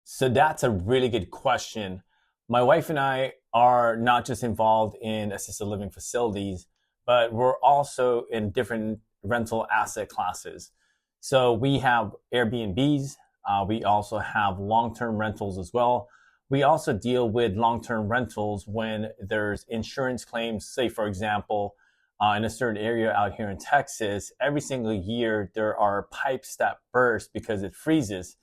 So that's a really good question. My wife and I are not just involved in assisted living facilities, but we're also in different rental asset classes. So we have Airbnbs. We also have long-term rentals as well. We also deal with long-term rentals when there's insurance claims. Say, for example, in a certain area out here in Texas, every single year there are pipes that burst because it freezes.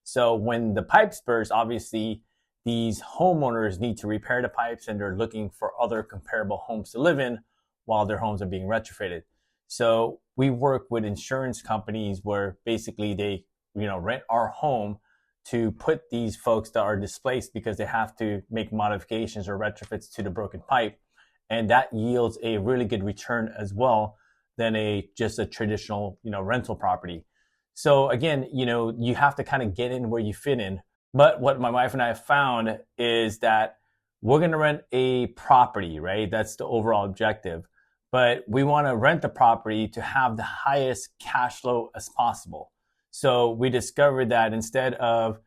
So when the pipes burst, obviously these homeowners need to repair the pipes and they're looking for other comparable homes to live in while their homes are being retrofitted. So we work with insurance companies where basically they, rent our home to put these folks that are displaced because they have to make modifications or retrofits to the broken pipe. And that yields a really good return as well than just a traditional, rental property. So again, you have to kind of get in where you fit in. But what my wife and I have found is that we're going to rent a property, right? That's the overall objective. But we want to rent the property to have the highest cash flow as possible. So we discovered that instead of,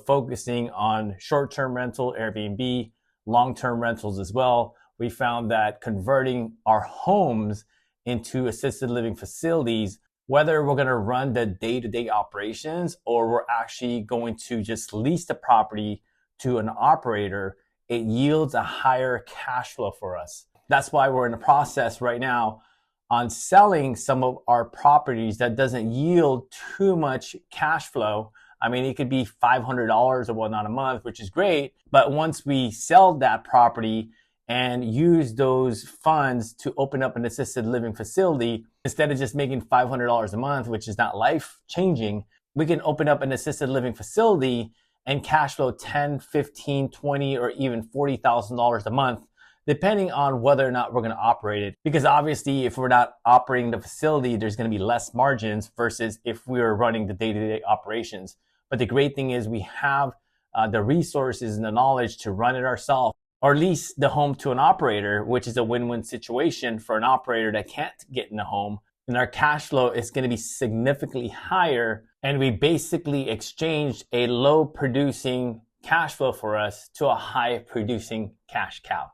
focusing on short-term rental, Airbnb, long-term rentals as well, we found that converting our homes into assisted living facilities, whether we're going to run the day-to-day operations or we're actually going to just lease the property to an operator, it yields a higher cash flow for us. That's why we're in the process right now on selling some of our properties that doesn't yield too much cash flow. I mean, it could be $500 or whatnot a month, which is great. But once we sell that property and use those funds to open up an assisted living facility, instead of just making $500 a month, which is not life changing, we can open up an assisted living facility and cash flow 10, 15, 20, or even $40,000 a month, depending on whether or not we're going to operate it. Because obviously, if we're not operating the facility, there's going to be less margins versus if we were running the day-to-day operations. But the great thing is we have the resources and the knowledge to run it ourselves or lease the home to an operator, which is a win-win situation for an operator that can't get in the home. And our cash flow is going to be significantly higher. And we basically exchanged a low producing cash flow for us to a high producing cash cow.